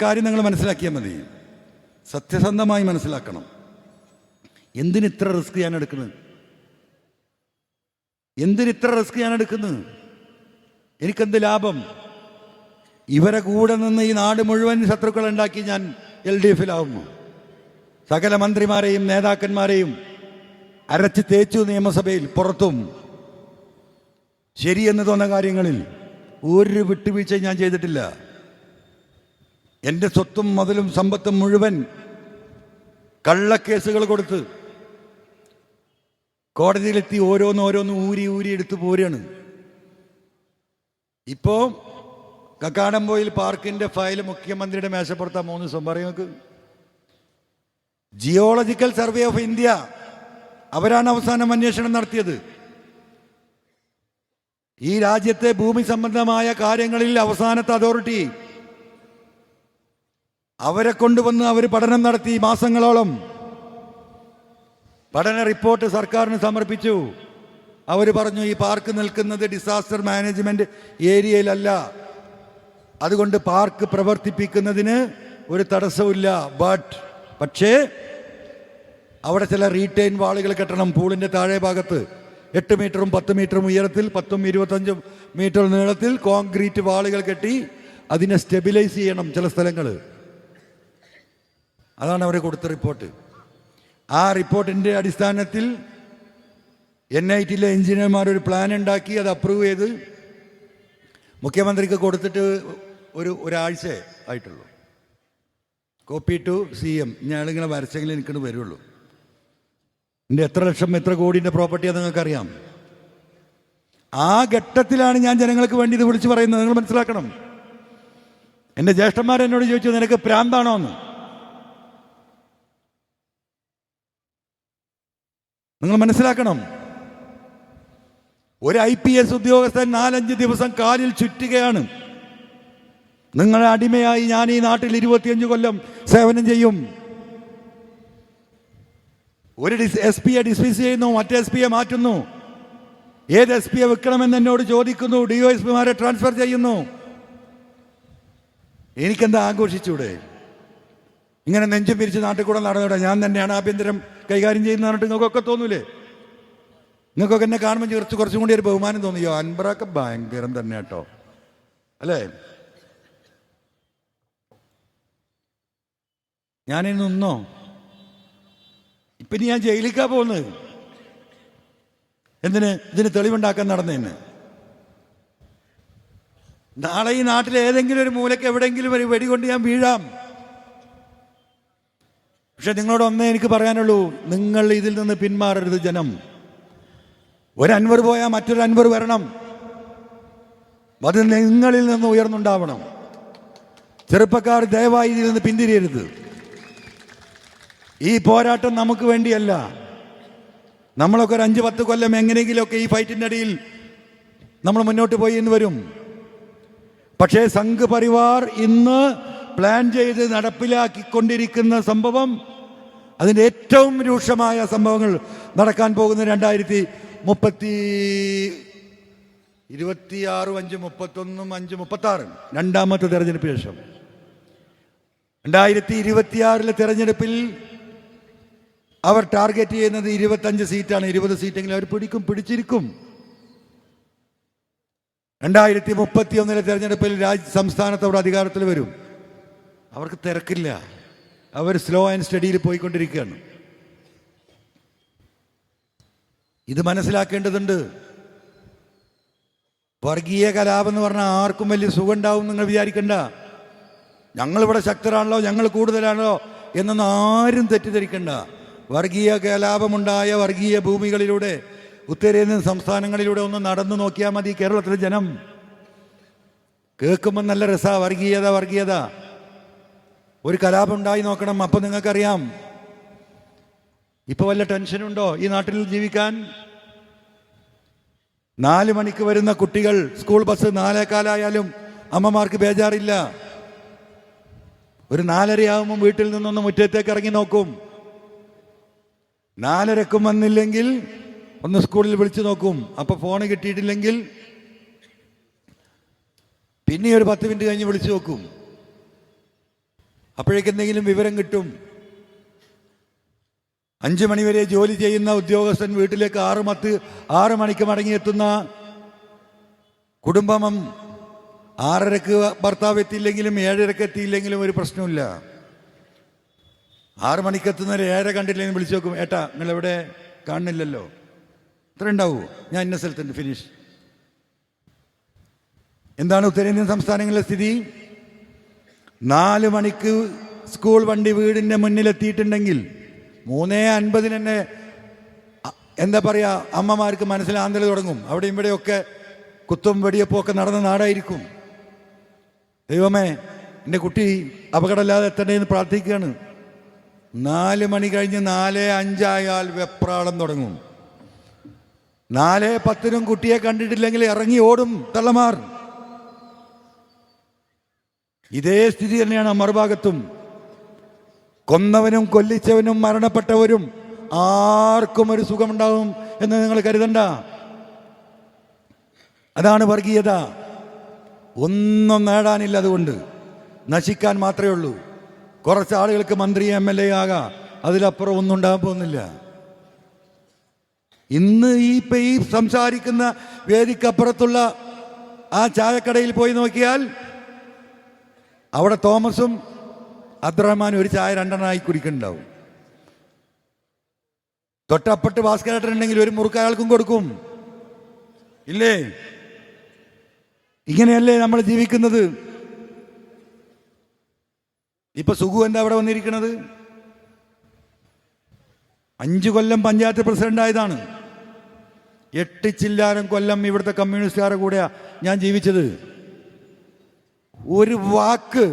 കാര്യം നിങ്ങൾ മനസ്സിലാക്കിയാൽ മതി, സത്യസന്ധമായി മനസ്സിലാക്കണം. എന്തിനിത്ര റിസ്ക് ഞാൻ എടുക്കുന്നത്? എന്തിനിത്ര റിസ്ക് ഞാൻ എടുക്കുന്നത്? എനിക്കെന്ത് ലാഭം? ഇവരെ കൂടെ നിന്ന് ഈ നാട് മുഴുവൻ ശത്രുക്കളുണ്ടാക്കി ഞാൻ LDFിലാവുന്നു. സകല മന്ത്രിമാരെയും നേതാക്കന്മാരെയും അരച്ച് തേച്ചു നിയമസഭയിൽ പുറത്തും. ശരിയെന്ന് തോന്നുന്ന കാര്യങ്ങളിൽ ഒരു വിട്ടുവീഴ്ച ഞാൻ ചെയ്തിട്ടില്ല. എൻ്റെ സ്വത്തും മുതലും സമ്പത്തും മുഴുവൻ കള്ളക്കേസുകൾ കൊടുത്ത് കോടതിയിലെത്തി ഓരോന്ന് ഊരി എടുത്ത് പോരുകയാണ്. ഇപ്പോൾ കക്കാടംപൊയിൽ പാർക്കിൻ്റെ ഫയൽ മുഖ്യമന്ത്രിയുടെ മേശപ്പുറത്താ 3 ദിവസം. പറയും നോക്ക്. ജിയോളജിക്കൽ സർവേ ഓഫ് ഇന്ത്യ അവരാണ് അവസാനം അന്വേഷണം നടത്തിയത്. ഈ രാജ്യത്തെ ഭൂമി സംബന്ധമായ കാര്യങ്ങളിൽ അവസാനത്തെ അതോറിറ്റി. അവരെ കൊണ്ടുവന്ന് അവർ പഠനം നടത്തി മാസങ്ങളോളം. പഠന റിപ്പോർട്ട് സർക്കാരിന് സമർപ്പിച്ചു. അവർ പറഞ്ഞു ഈ പാർക്ക് നിൽക്കുന്നത് ഡിസാസ്റ്റർ മാനേജ്മെന്റ് ഏരിയയിലല്ല, അതുകൊണ്ട് പാർക്ക് പ്രവർത്തിപ്പിക്കുന്നതിന് ഒരു തടസ്സമില്ല. പക്ഷേ അവിടെ ചില റീറ്റെയിൻ വാളുകൾ കെട്ടണം. പൂളിൻ്റെ താഴെ ഭാഗത്ത് 8 മീറ്ററും 10 മീറ്ററും ഉയരത്തിൽ 10ഉം 25 മീറ്റർ നീളത്തിൽ കോൺക്രീറ്റ് വാളുകൾ കെട്ടി അതിനെ സ്റ്റെബിലൈസ് ചെയ്യണം ചില സ്ഥലങ്ങൾ. അതാണ് അവർ കൊടുത്ത റിപ്പോർട്ട്. ആ റിപ്പോർട്ടിൻ്റെ അടിസ്ഥാനത്തിൽ NITയിലെ എഞ്ചിനീയർമാർ ഒരു പ്ലാൻ ഉണ്ടാക്കി, അത് അപ്രൂവ് ചെയ്ത് മുഖ്യമന്ത്രിക്ക് കൊടുത്തിട്ട് ഒരാഴ്ച ആയിട്ടുള്ളൂ. Copy to CM. ഞാനിങ്ങനെ വരച്ചെങ്കിൽ എനിക്കിട്ട് വരുള്ളൂ. എൻ്റെ എത്ര ലക്ഷം എത്ര കോടിൻ്റെ പ്രോപ്പർട്ടിയാണ് നിങ്ങൾക്കറിയാം. ആ ഘട്ടത്തിലാണ് ഞാൻ ജനങ്ങൾക്ക് വേണ്ടി ഇത് വിളിച്ചു പറയുന്നത്. നിങ്ങൾ മനസ്സിലാക്കണം. എൻ്റെ ജ്യേഷ്ഠന്മാരെന്നോട് ചോദിച്ചു, നിനക്ക് പ്രാന്താണോ എന്ന്. നിങ്ങൾ മനസ്സിലാക്കണം. ഒരു IPS ഉദ്യോഗസ്ഥൻ 4-5 ദിവസം കാലിൽ ചുറ്റുകയാണ്. നിങ്ങളെ അടിമയായി ഞാൻ ഈ നാട്ടിൽ 25 കൊല്ലം സേവനം ചെയ്യും. ഒരു SP-യെ ഡിസ്മിസ് ചെയ്യുന്നു, മറ്റേ SP-യെ മാറ്റുന്നു. ഏത് SP-യെ വെക്കണമെന്ന് എന്നോട് ചോദിക്കുന്നു. DOSP-മാരെ ട്രാൻസ്ഫർ ചെയ്യുന്നു. എനിക്കെന്താ ആഘോഷിച്ചൂടെ? ഇങ്ങനെ നെഞ്ചും പിരിച്ച് നാട്ടിൽ കൂടെ നടന്നൂടെ? ഞാൻ തന്നെയാണ് ആഭ്യന്തരം കൈകാര്യം ചെയ്യുന്ന പറഞ്ഞിട്ട് നിങ്ങൾക്കൊക്കെ തോന്നൂലേ? നിങ്ങൾക്കൊക്കെ എന്നെ കാണുമ്പോൾ കുറച്ചും കൂടി ഒരു ബഹുമാനം തോന്നിയോ? അൻവറൊക്കെ ഭയങ്കരം തന്നെ കേട്ടോ, അല്ലേ? ഞാനിന്ന് നിന്നോ? ഇപ്പം ഞാൻ ജയിലിലേക്കാ പോകുന്നത്. ഇതിന് തെളിവുണ്ടാക്കാൻ നടന്നതിന്. നാളെ ഈ നാട്ടിലെ ഏതെങ്കിലും ഒരു മൂലയ്ക്ക് എവിടെയെങ്കിലും ഒരു വെടികൊണ്ട് ഞാൻ വീഴാം. പക്ഷെ നിങ്ങളോട് ഒന്നേ എനിക്ക് പറയാനുള്ളൂ, നിങ്ങൾ ഇതിൽ നിന്ന് പിന്മാറരുത്. ജനം, ഒരു അൻവർ പോയാൽ മറ്റൊരു അൻവർ വരണം. അത് നിങ്ങളിൽ നിന്ന് ഉയർന്നുണ്ടാവണം. ചെറുപ്പക്കാർ ദയവായി ഇതിൽ നിന്ന് പിന്തിരിയരുത്. ഈ പോരാട്ടം നമുക്ക് വേണ്ടിയല്ല. നമ്മളൊക്കെ ഒരു 5-10 കൊല്ലം എങ്ങനെയെങ്കിലുമൊക്കെ ഈ ഫൈറ്റിൻ്റെ ഇടയിൽ നമ്മൾ മുന്നോട്ട് പോയി എന്ന് വരും. പക്ഷേ സംഘ് പരിവാർ ഇന്ന് പ്ലാൻ ചെയ്ത് നടപ്പിലാക്കിക്കൊണ്ടിരിക്കുന്ന സംഭവം, അതിൻ്റെ ഏറ്റവും രൂക്ഷമായ സംഭവങ്ങൾ നടക്കാൻ പോകുന്ന 2026 രണ്ടാമത്തെ തെരഞ്ഞെടുപ്പിന് ശേഷം 2026 തെരഞ്ഞെടുപ്പിൽ അവർ ടാർഗറ്റ് ചെയ്യുന്നത് 25 സീറ്റാണ്. 20 സീറ്റെങ്കിലും അവർ പിടിച്ചിരിക്കും. 2031 തെരഞ്ഞെടുപ്പിൽ സംസ്ഥാനത്ത് അവർ അധികാരത്തിൽ വരും. അവർക്ക് തിരക്കില്ല. അവർ സ്ലോ ആൻഡ് സ്റ്റഡിയിൽ പോയിക്കൊണ്ടിരിക്കുകയാണ്. ഇത് മനസ്സിലാക്കേണ്ടതുണ്ട്. വർഗീയ കലാപം എന്ന് പറഞ്ഞാൽ ആർക്കും വലിയ സുഖം ഉണ്ടാവും നിങ്ങൾ വിചാരിക്കണ്ട. ഞങ്ങളിവിടെ ശക്തരാണല്ലോ, ഞങ്ങൾ കൂടുതലാണല്ലോ എന്നൊന്നും ആരും തെറ്റിദ്ധരിക്കണ്ട. വർഗീയ കലാപമുണ്ടായ വർഗീയ ഭൂമികളിലൂടെ ഉത്തരേന്ത്യൻ സംസ്ഥാനങ്ങളിലൂടെ ഒന്ന് നടന്നു നോക്കിയാൽ മതി. കേരളത്തിലെ ജനം കേൾക്കുമ്പോൾ നല്ല രസാ. വർഗീയത. ഒരു കലാപം ഉണ്ടായി നോക്കണം, അപ്പം നിങ്ങൾക്കറിയാം. ഇപ്പോൾ വല്ല ടെൻഷനുണ്ടോ ഈ നാട്ടിൽ ജീവിക്കാൻ? 4 മണിക്ക് വരുന്ന കുട്ടികൾ, സ്കൂൾ ബസ് 4:15 അമ്മമാർക്ക് ബേജാറില്ല. ഒരു 4:30 വീട്ടിൽ നിന്നൊന്ന് മുറ്റത്തേക്ക് ഇറങ്ങി നോക്കും. 4:30 വന്നില്ലെങ്കിൽ ഒന്ന് സ്കൂളിൽ വിളിച്ചു നോക്കും. അപ്പോൾ ഫോണ് കിട്ടിയിട്ടില്ലെങ്കിൽ പിന്നെ ഒരു 10 മിനിറ്റ് കഴിഞ്ഞ് വിളിച്ചു നോക്കും. അപ്പോഴേക്ക് എന്തെങ്കിലും വിവരം കിട്ടും. 5 മണിവരെ ജോലി ചെയ്യുന്ന ഉദ്യോഗസ്ഥൻ വീട്ടിലേക്ക് 6 മണിക്ക് മടങ്ങിയെത്തുന്ന കുടുംബം 6:30 ഭർത്താവ് എത്തിയില്ലെങ്കിലും 7:30 എത്തിയില്ലെങ്കിലും ഒരു പ്രശ്നമില്ല. 6 മണിക്ക് എത്തുന്നവരെ 7:30 കണ്ടില്ലെങ്കിൽ വിളിച്ചു നോക്കും, ഏട്ടാ നിങ്ങളെവിടെ, കാണുന്നില്ലല്ലോ. ഇത്ര ഉണ്ടാവൂ, ഞാൻ ഇന്ന സ്ഥലത്തുണ്ട്, ഫിനിഷ്. എന്താണ് ഉത്തരേന്ത്യൻ സംസ്ഥാനങ്ങളിലെ സ്ഥിതി? 4 മണിക്ക് സ്കൂൾ വണ്ടി വീടിൻ്റെ മുന്നിലെത്തിയിട്ടുണ്ടെങ്കിൽ 3:50 തന്നെ എന്താ പറയുക, അമ്മമാർക്ക് മനസ്സിലാന്തൽ തുടങ്ങും. അവിടെ ഇവിടെയൊക്കെ കുത്തും വെടിയപ്പൊക്കെ നടന്ന നാടായിരിക്കും. ദൈവമേ എൻ്റെ കുട്ടി അപകടമില്ലാതെ എത്തണ്ടേന്ന് പ്രാർത്ഥിക്കുകയാണ്. 4 മണി കഴിഞ്ഞ് 4:05 ആയാൽ വെപ്രാളം തുടങ്ങും. 4:10 കുട്ടിയെ കണ്ടിട്ടില്ലെങ്കിൽ ഇറങ്ങി ഓടും തള്ളമാർ. ഇതേ സ്ഥിതി തന്നെയാണ് മറുഭാഗത്തും. കൊന്നവനും കൊല്ലിച്ചവനും മരണപ്പെട്ടവരും ആർക്കും ഒരു സുഖമുണ്ടാവും എന്ന് നിങ്ങൾ കരുതണ്ട. അതാണ് വർഗീയത. ഒന്നും നേടാനില്ല, അതുകൊണ്ട് നശിക്കാൻ മാത്രമേ ഉള്ളൂ. കുറച്ച് ആളുകൾക്ക് മന്ത്രി MLA ആകാം, അതിലപ്പുറം ഒന്നും ഉണ്ടാകാൻ പോകുന്നില്ല. ഇന്ന് ഈ സംസാരിക്കുന്ന വേദിക്കപ്പുറത്തുള്ള ആ ചായക്കടയിൽ പോയി നോക്കിയാൽ അവിടെ തോമസും അബ്ദുറഹ്മാനും ഒരു ചായ 2 കുടിക്കുന്നുണ്ടാവും. തൊട്ടപ്പുറത്ത് ഭാസ്കരേട്ടനുണ്ടെങ്കിൽ ഒരു മുറുക്ക് അയാൾക്കും കൊടുക്കും, ഇല്ലേ? ഇങ്ങനെയല്ലേ നമ്മൾ ജീവിക്കുന്നത്? ഇപ്പൊ സുഖു എന്താ അവിടെ വന്നിരിക്കുന്നത്? 5 കൊല്ലം പഞ്ചായത്ത് പ്രസിഡന്റ് ആയതാണ്. 8 ചില്ലാനം കൊല്ലം ഇവിടുത്തെ കമ്മ്യൂണിസ്റ്റുകാരുടെ കൂടെയാ ഞാൻ ജീവിച്ചത്. ഒരു വാക്ക്,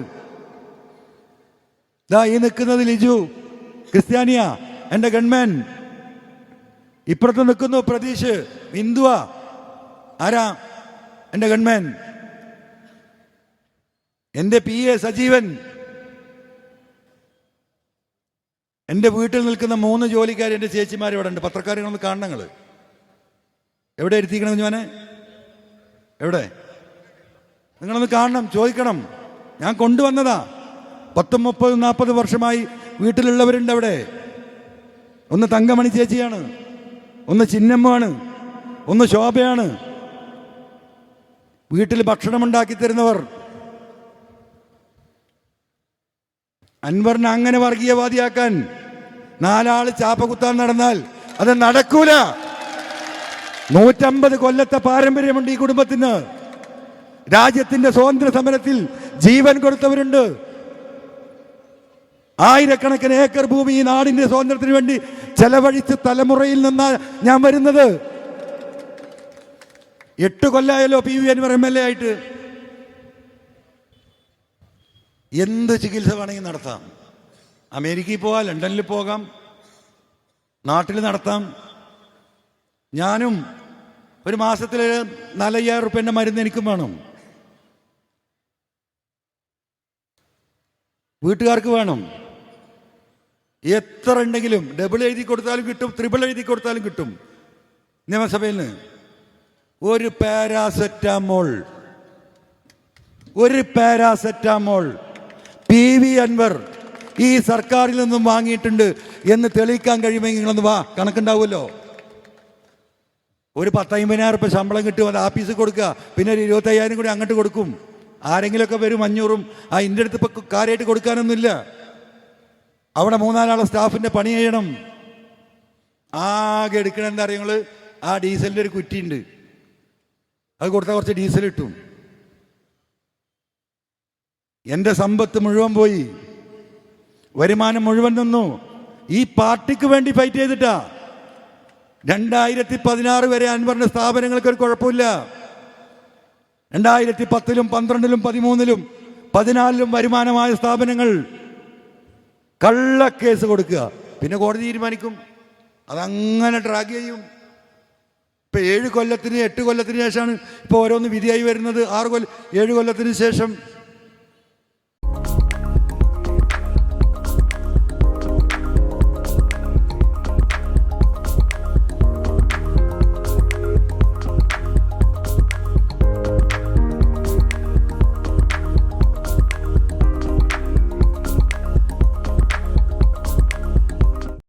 ഈ നിൽക്കുന്നത് ലിജു ക്രിസ്ത്യാനിയാ, എൻ്റെ ഗൺമാൻ. ഇപ്പുറത്ത് നിൽക്കുന്നു പ്രതീഷ് ഹിന്ദുവാ, ആരാ? എൻ്റെ ഗൺമാൻ. എൻ്റെ PA സജീവൻ. എൻ്റെ വീട്ടിൽ നിൽക്കുന്ന 3 ജോലിക്കാർ, എൻ്റെ ചേച്ചിമാർ ഇവിടെ ഉണ്ട്. പത്രക്കാരങ്ങളൊന്ന് കാണണം. നിങ്ങൾ എവിടെ ഇരുത്തിക്കണം കുഞ്ഞുമോനെ? എവിടെ? നിങ്ങളൊന്ന് കാണണം, ചോദിക്കണം. ഞാൻ കൊണ്ടുവന്നതാ. 10, 30, 40 വർഷമായി വീട്ടിലുള്ളവരുണ്ട് അവിടെ. ഒന്ന് തങ്കമണി ചേച്ചിയാണ്, ഒന്ന് ചിന്നമ്മയാണ്, ഒന്ന് ശോഭയാണ്. വീട്ടിൽ ഭക്ഷണം ഉണ്ടാക്കി തരുന്നവർ. അൻവറിനെ അങ്ങനെ വർഗീയവാദിയാക്കാൻ 4 ആള് ചാപ്പ കുത്താൻ നടന്നാൽ അത് നടക്കൂല. 150 കൊല്ലത്തെ പാരമ്പര്യമുണ്ട് ഈ കുടുംബത്തിന്. രാജ്യത്തിന്റെ സ്വാതന്ത്ര്യ സമരത്തിൽ ജീവൻ കൊടുത്തവരുണ്ട്. 1000കണക്കിന് ഏക്കർ ഭൂമി ഈ നാടിന്റെ സ്വാതന്ത്ര്യത്തിന് വേണ്ടി ചെലവഴിച്ച് തലമുറയിൽ നിന്നാ ഞാൻ വരുന്നത്. 8 കൊല്ലമായല്ലോ PV അൻവർ MLA ആയിട്ട്. എന്ത് ചികിത്സ വേണമെങ്കിൽ നടത്താം. അമേരിക്കയിൽ പോകാം, ലണ്ടനിൽ പോകാം, നാട്ടിൽ നടത്താം. ഞാനും ഒരു മാസത്തിൽ 4,000 റുപ്യൻ്റെ മരുന്ന് എനിക്കും വേണം, വീട്ടുകാർക്ക് വേണം. എത്ര ഉണ്ടെങ്കിലും ഡബിൾ എഴുതി കൊടുത്താലും കിട്ടും, ട്രിപ്പിൾ എഴുതി കൊടുത്താലും കിട്ടും. നിയമസഭയിൽ നിന്ന് ഒരു പാരാസെറ്റാമോൾ PV അൻവർ ഈ സർക്കാരിൽ നിന്നും വാങ്ങിയിട്ടുണ്ട് എന്ന് തെളിയിക്കാൻ കഴിയുമെങ്കിൽ നിങ്ങളൊന്ന് വാ, കണക്കുണ്ടാവുമല്ലോ. ഒരു 10,000-50,000 റുപ്യ ശമ്പളം കിട്ടും, അത് ആഫീസിൽ കൊടുക്കുക. പിന്നെ ഒരു 25,000 കൂടി അങ്ങോട്ട് കൊടുക്കും. ആരെങ്കിലുമൊക്കെ വരും 500-ഉം. എൻ്റെ അടുത്ത് ഇപ്പം കാര്യമായിട്ട് കൊടുക്കാനൊന്നുമില്ല. അവിടെ 3-4 ആളെ സ്റ്റാഫിൻ്റെ പണി ചെയ്യണം. ആകെ എടുക്കണം എന്താ അറിയുങ്ങൾ? ആ ഡീസലിൻ്റെ ഒരു കുറ്റിയുണ്ട്, അത് കൊടുത്താൽ കുറച്ച് ഡീസൽ കിട്ടും. എൻ്റെ സമ്പത്ത് മുഴുവൻ പോയി, വരുമാനം മുഴുവൻ നിന്നു. ഈ പാർട്ടിക്ക് വേണ്ടി ഫൈറ്റ് ചെയ്തിട്ടാ. 2016 വരെ അൻവറിന്റെ സ്ഥാപനങ്ങൾക്ക് ഒരു കുഴപ്പമില്ല. 2010-ലും 12-ലും 13-ലും 14-ലും വരുമാനമായ സ്ഥാപനങ്ങൾ കള്ളക്കേസ് കൊടുക്കുക, പിന്നെ കോടതി തീരുമാനിക്കും, അതങ്ങനെ ട്രാക്ക് ചെയ്യും. ഇപ്പൊ 7 കൊല്ലത്തിന് 8 കൊല്ലത്തിന് ശേഷമാണ് ഇപ്പൊ ഓരോന്ന് വിധിയായി വരുന്നത്. 7 കൊല്ലത്തിന് ശേഷം